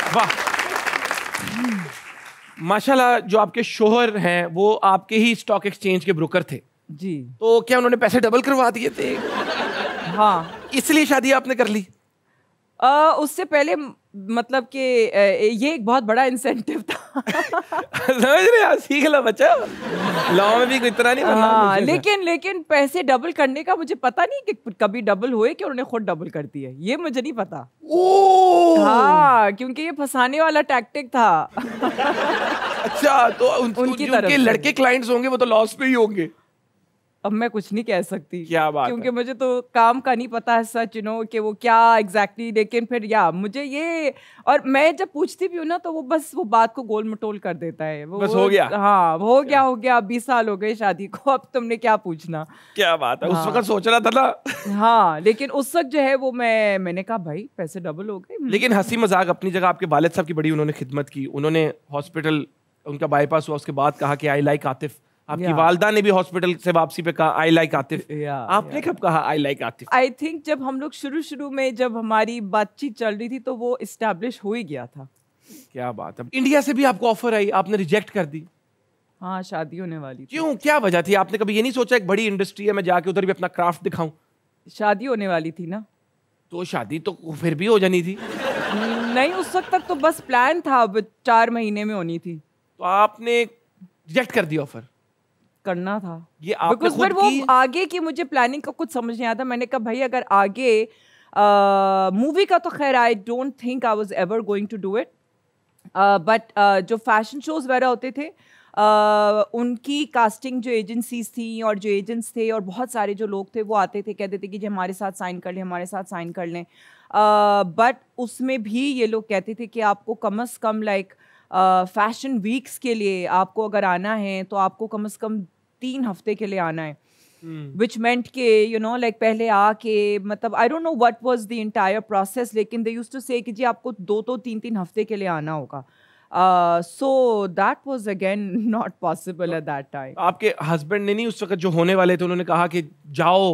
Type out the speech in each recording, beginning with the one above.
वाह, माशाल्लाह। जो आपके शोहर हैं वो आपके ही स्टॉक एक्सचेंज के ब्रोकर थे जी। तो क्या उन्होंने पैसे डबल करवा दिए थे? हाँ, इसलिए शादी आपने कर ली? उससे पहले मतलब कि ये एक बहुत बड़ा इंसेंटिव था। समझ रहे हैं? सीख लो बच्चा, लॉ में भी कोई इतना नहीं बनना। हाँ, लेकिन पैसे डबल करने का मुझे पता नहीं कि कभी डबल हुए कि उन्होंने खुद डबल कर दिए, ये मुझे नहीं पता। हाँ, क्योंकि ये फंसाने वाला टैक्टिक था। अच्छा, तो उनकी तरफ उनके से। लड़के क्लाइंट्स होंगे वो तो लॉस पे ही होंगे। अब मैं कुछ नहीं कह सकती, क्या बात क्योंकि है? मुझे तो काम का नहीं पता है सच कि वो क्या एग्जैक्टली लेकिन फिर मुझे ये, और मैं जब पूछती भी हूँ ना तो वो बस वो बात को गोल मटोल कर देता है। वो बस हो गया। हाँ, हो गया 20 साल हो गए शादी को, अब तुमने क्या पूछना। क्या बात है, हाँ। उस वक्त सोच रहा था ना। हाँ, लेकिन उस वक्त जो है वो मैंने कहा भाई पैसे डबल हो गए। लेकिन हंसी मजाक अपनी जगह, आपके वालिद साहब की बड़ी उन्होंने खिदमत की। उन्होंने हॉस्पिटल, उनका बाईपास हुआ, उसके बाद कहा कि आई लाइक आतिफ। आपकी वालदा ने भी हॉस्पिटल से वापसी पे कहा आई लाइक आतिफ। आपने कब कहा I like Atif? I think जब हम लोग शुरू में जब हमारी बातचीत चल रही थी तो वो इस्टेब्लिश हो ही गया था। क्या बात है। इंडिया से भी आपको ऑफर आई, आपने रिजेक्ट कर दी? हाँ, शादी होने वाली थी। क्यों, क्या वजह थी? आपने कभी ये नहीं सोचा एक बड़ी इंडस्ट्री है, मैं जाके उधर भी अपना क्राफ्ट दिखाऊं? शादी होने वाली थी ना। तो शादी तो फिर भी हो जानी थी। नहीं, उस वक्त तक तो बस प्लान था, अब 4 महीने में होनी थी। तो आपने रिजेक्ट कर दिया ऑफर? करना था ये आपने खुद वो की? आगे की मुझे प्लानिंग का कुछ समझ नहीं आता। मैंने कहा भाई अगर आगे मूवी का तो खैर I don't think I was ever going to do it, but जो फैशन शोज वगैरह होते थे उनकी कास्टिंग जो एजेंसीज थी और जो एजेंट्स थे और बहुत सारे जो लोग थे वो आते थे, कहते थे कि जी हमारे साथ साइन कर लें, हमारे साथ साइन कर लें। बट उसमें भी ये लोग कहते थे कि आपको कम से कम लाइक फैशन वीक्स के लिए आपको अगर आना है तो आपको कम से कम 3 हफ्ते के लिए आना है। विच मेंट के लाइक पहले आके मतलब I don't know what was the entire process, लेकिन दे यूज्ड टू से कि जी आपको 2-3 हफ्ते के लिए आना होगा। So that was again not possible at that time. आपके हस्बैंड ने नहीं उस वक्त जो होने वाले थे उन्होंने कहा कि जाओ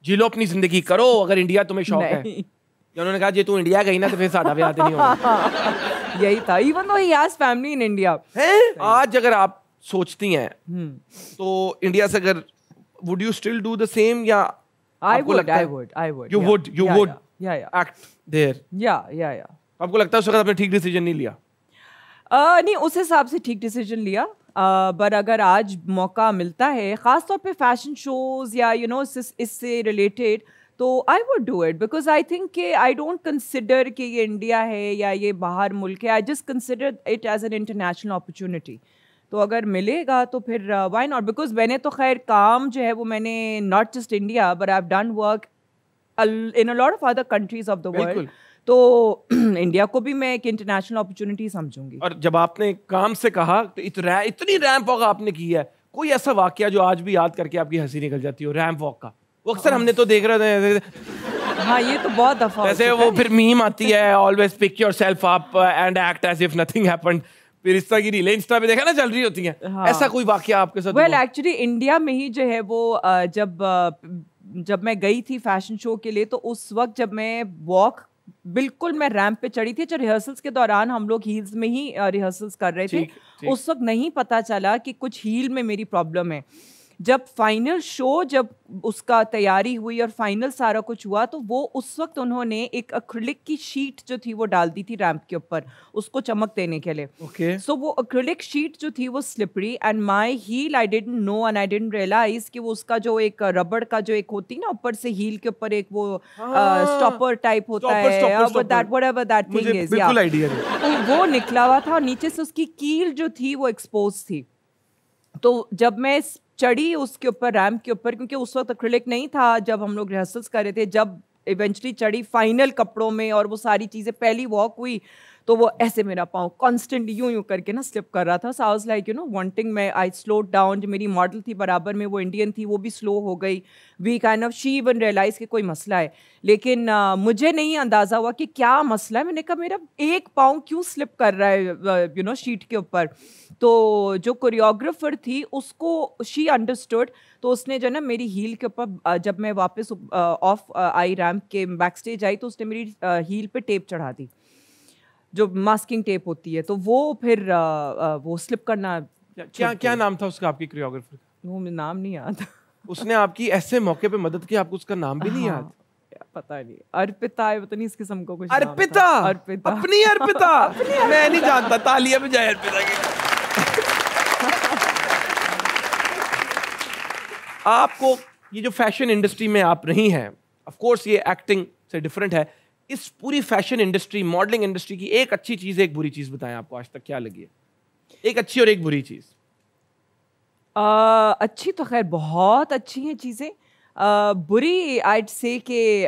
जी लो अपनी जिंदगी करो, अगर इंडिया तुम्हें शौक है? या उन्होंने कहा जी तू इंडिया गई ना तो फिर सादा ब्याह नहीं होगा? यही था, even though he has family in India. आज अगर आप सोचती हैं तो इंडिया से अगर would you still do the same या I would. You would act there? Yeah. आपको लगता है उस वक्त आपने ठीक डिसीजन नहीं लिया? नहीं, उस हिसाब से ठीक डिसीजन लिया। पर अगर आज मौका मिलता है ख़ास तौर पे फैशन शोज़ या इससे रिलेटेड, तो I would do it because I think कि आई डोंट कंसिडर कि ये इंडिया है या ये बाहर मुल्क है। I just consider it as an international opportunity. तो अगर मिलेगा तो फिर व्हाई नॉट, बिकॉज मैंने तो खैर काम जो है वो मैंने not just India but I have done work in a lot of other countries of the world. तो इंडिया को भी मैं एक इंटरनेशनल अपॉर्चुनिटी समझूंगी। और जब आपने काम से कहा तो इतनी रैंप वॉक आपने की है, कोई ऐसा वाकया जो आज भी याद करके आपकी हंसी निकल जाती हो रैंप वॉक का? वो अक्सर हमने तो देख रहे थे। हाँ, ये तो बहुत दफा जैसे वो फिर मीम आती है always pick yourself up and act as if nothing happened, फिर इस तरह की रीलें इंस्टा पे देखा ना चल रही होती हैं। हाँ। ऐसा कोई वाकया आपके साथ? वेल एक्चुअली इंडिया में ही जो है वो जब मैं गई थी फैशन शो के लिए, तो उस वक्त जब मैं बिल्कुल मैं रैंप पे चढ़ी थी, जो रिहर्सल्स के दौरान हम लोग हील्स में ही रिहर्सल्स कर रहे थे। उस वक्त नहीं पता चला कि कुछ हील में मेरी प्रॉब्लम है। जब फाइनल शो जब उसका तैयारी हुई और फाइनल सारा कुछ हुआ, तो वो उस वक्त उन्होंने एक एक्रिलिक की शीट जो थी वो डाल दी थी रैंप के ऊपर उसको चमक देने के लिए। सो वो एक्रिलिक शीट जो थी वो slippery and my heel I didn't know and I didn't realise कि वो उसका जो एक रबड़ का जो एक होती ना ऊपर से हील के ऊपर एक वो स्टॉपर टाइप होता है, व्हाटएवर दैट थिंग इज, बिल्कुल आइडिया नहीं। तो वो निकला हुआ था और नीचे से उसकी कील जो थी वो एक्सपोज थी। तो जब मैं चढ़ी उसके ऊपर रैंप के ऊपर, क्योंकि उस वक्त एक्रिलिक नहीं था जब हम लोग रिहर्सल्स कर रहे थे, जब इवेंचुअली चढ़ी फाइनल कपड़ों में और वो सारी चीज़ें पहली वॉक हुई, तो वो ऐसे मेरा पाँव कॉन्स्टेंटली यूं करके ना स्लिप कर रहा था। सो आई वाज लाइक वांटिंग, मैं आई स्लोड डाउन। जो मेरी मॉडल थी बराबर में वो इंडियन थी, वो भी स्लो हो गई। We kind of she even realise कि कोई मसला है, लेकिन मुझे नहीं अंदाज़ा हुआ कि क्या मसला है। मैंने कहा मेरा एक पाँव क्यों स्लिप कर रहा है शीट के ऊपर। तो जो कोरियोग्राफर थी उसको शी अंडरस्टूड, तो उसने जो ना मेरी हील के ऊपर जब मैं वापस ऑफ आई रैम्प के बैक स्टेज आई तो उसने मेरी हील पे टेप चढ़ा दी। जो मास्किंग टेप होती है, तो वो फिर वो स्लिप करना। क्या नाम था उसका, आपकी कोरियोग्राफर का? वो मुझे नाम नहीं याद। उसने आपकी ऐसे मौके पे मदद की, आपको उसका नाम भी नहीं याद? पता नहीं, अर्पिता है, पता नहीं इस किस्म को कुछ। अर्पिता? अर्पिता, अपनी अर्पिता? मैं नहीं जानता, तालियां बजाए अर्पिता की। आपको ये जो फैशन इंडस्ट्री में आप रही हैं, ऑफ कोर्स ये एक्टिंग से डिफरेंट है, इस पूरी फैशन इंडस्ट्री, मॉडलिंग इंडस्ट्री की एक अच्छी चीज, एक बुरी चीज बताएं, आपको आज तक क्या लगी है? एक अच्छी और एक बुरी चीज। अच्छी तो खैर बहुत अच्छी हैं चीज़ें। बुरी आइड से कि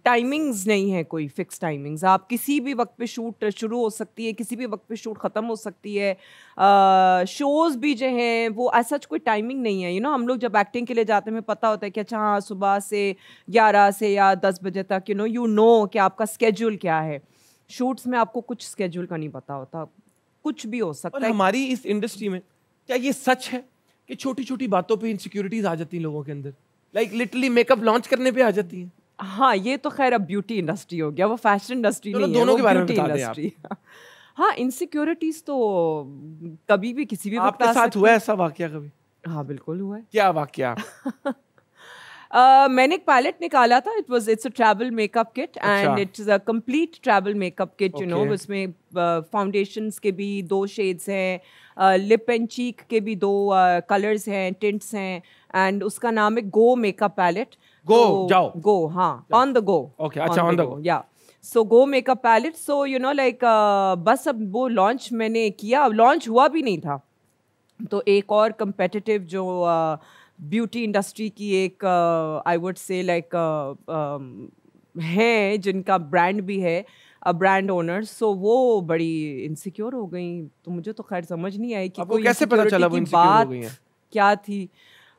टाइमिंग्स नहीं है, कोई फिक्स टाइमिंग्स। आप किसी भी वक्त पे शूट शुरू हो सकती है, किसी भी वक्त पे शूट ख़त्म हो सकती है। शोज़ भी जो हैं वो ऐसा कोई टाइमिंग नहीं है। हम लोग जब एक्टिंग के लिए जाते हैं, हमें पता होता है कि अच्छा हाँ, सुबह से 11 से या 10 बजे तक कि आपका स्केड्यूल क्या है। शूट्स में आपको कुछ स्केड्यूल का नहीं पता होता, कुछ भी हो सकता है। हमारी इस इंडस्ट्री में क्या ये सच है कि छोटी छोटी बातों पे इनसिक्योरिटीज आ जाती हैं लोगों के अंदर? लाइक लिटरली मेकअप लॉन्च करने पे आ जाती हैं। हाँ, ये तो खैर अब ब्यूटी इंडस्ट्री हो गया, वो फैशन इंडस्ट्री नहीं है, दोनों के बारे में ब्यूटी बता दें इंडस्ट्री। हाँ, इनसिक्योरिटीज तो कभी भी किसी भी वक्त आपके साथ हुआ है ऐसा वाकया कभी? हाँ, बिल्कुल हुआ है। क्या वाकया? मैंने एक पैलेट निकाला था। It's a travel makeup kit and it's a complete travel makeup kit. उसमें फाउंडेशंस के भी 2 शेड्स हैं, लिप एंड चीक के भी 2 कलर्स हैं, टिंट्स हैं, एंड उसका नाम है गो मेकअप पैलेट। गो, हाँ, ऑन द गो। ओके, अच्छा, on the go, yeah. So go makeup palette, so like बस अब वो लॉन्च मैंने किया, अब लॉन्च हुआ भी नहीं था, तो एक और कंपेटिटिव जो ब्यूटी इंडस्ट्री की एक आई वुड से लाइक है, जिनका ब्रांड भी है, ब्रांड ओनर्स, सो वो बड़ी इनसिक्योर हो गई। तो मुझे तो खैर समझ नहीं आई कि कोई कैसे पता चला वो इनसिक्योर हो गई हैं? क्या थी,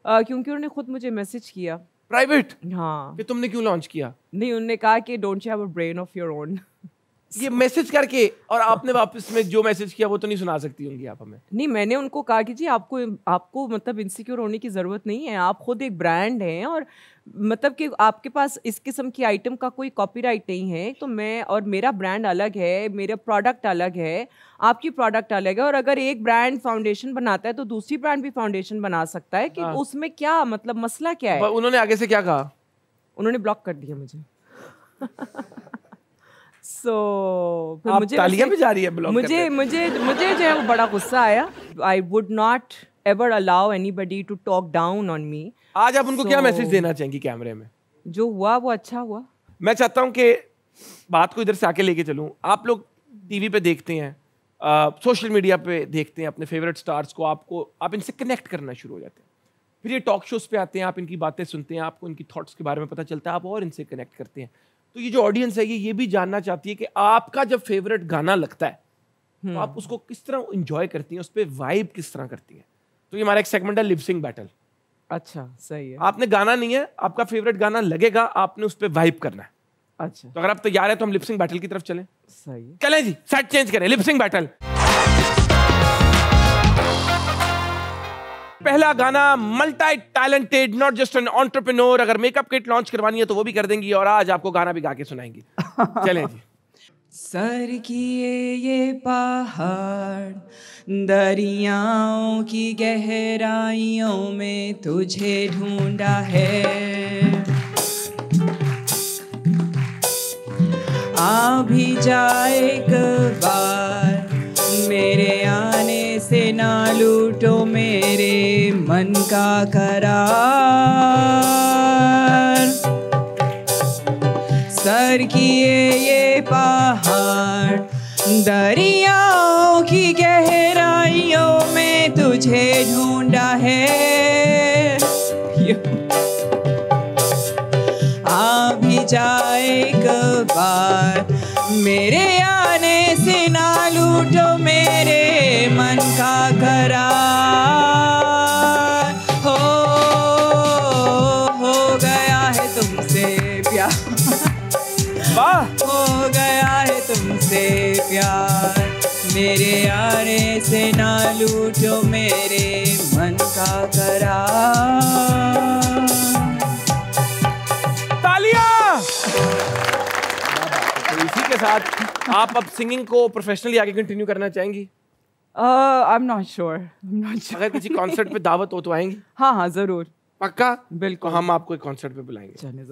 क्योंकि उन्होंने खुद मुझे मैसेज किया प्राइवेट। हाँ, कि तुमने क्यों लॉन्च किया? नहीं, उन्होंने कहा कि don't you have a brain of your own. ये मैसेज करके, और आपने वापस में जो मैसेज किया वो तो नहीं सुना सकती होंगी आप हमें? नहीं, मैंने उनको कहा कि जी आपको मतलब इनसिक्योर होने की ज़रूरत नहीं है, आप खुद एक ब्रांड हैं, और मतलब कि आपके पास इस किस्म की आइटम का कोई कॉपीराइट नहीं है। तो मैं और मेरा ब्रांड अलग है, मेरा प्रोडक्ट अलग है, आपकी प्रोडक्ट अलग है, और अगर एक ब्रांड फाउंडेशन बनाता है तो दूसरी ब्रांड भी फाउंडेशन बना सकता है, कि उसमें क्या मतलब मसला क्या है? उन्होंने आगे से क्या कहा? उन्होंने ब्लॉक कर दिया मुझे। फिर मुझे तालियां भी जा रही है ब्लॉक मुझे जो है वो बड़ा गुस्सा आया। I would not ever allow anybody to talk down on me. आज आप उनको क्या मैसेज देना चाहेंगी कैमरे में? जो हुआ वो अच्छा हुआ। मैं चाहता हूं कि बात को इधर से आके लेके चलूं। आप लोग टीवी पे देखते हैं, सोशल मीडिया पे देखते हैं अपने फेवरेट स्टार्स को, आप इनसे कनेक्ट करना शुरू हो जाते हैं, फिर ये टॉक शोज पे आते हैं, आप इनकी बातें सुनते हैं, आपको इनकी थॉट्स के बारे में पता चलता है, आप और इनसे कनेक्ट करते हैं। तो ये जो ऑडियंस है ये भी जानना चाहती है कि आपका जब फेवरेट गाना लगता है तो आप उसको किस तरह एंजॉय करती हैं, उस पर वाइब किस तरह करती हैं। तो ये हमारा एक सेगमेंट है लिप सिंक बैटल। अच्छा, सही है। आपने गाना नहीं है, आपका फेवरेट गाना लगेगा, आपने उस पर वाइब करना है। अच्छा, तो अगर आप तैयार है तो हम लिप सिंक बैटल की तरफ चलें। सही है, चलें जी, सेट चेंज करें, लिप सिंक बैटल। पहला गाना, multi talented, not just an entrepreneur. अगर मेकअप किट लॉन्च करवानी है तो वो भी कर देंगी, और आज आपको गाना भी गा के सुनाएंगी। चलें जी। सर किए ये पहाड़, दरियाओं की गहराइयों में तुझे ढूंढा है, आ भी जाए एक बार, मेरे आने से ना लूटो मेरे मन का करार। सर किए ये पहाड़, दरियाओं की गहराइयों में तुझे ढूंढा है, आ भी जाए एक बार, मेरे आने से ना लूटो मेरे मन का करार। हो गया है तुमसे प्यार, हो गया है तुमसे प्यार, मेरे आने से ना लूटो मेरे मन का करार। तालियां! तो इसी के साथ आप अब सिंगिंग को प्रोफेशनली आगे कंटिन्यू करना चाहेंगी? I'm not sure. अगर किसी कॉन्सर्ट पे दावत हो तो आएंगी? हाँ हाँ जरूर, पक्का? बिल्कुल। तो हम आपको एक कॉन्सर्ट पे बुलाएंगे।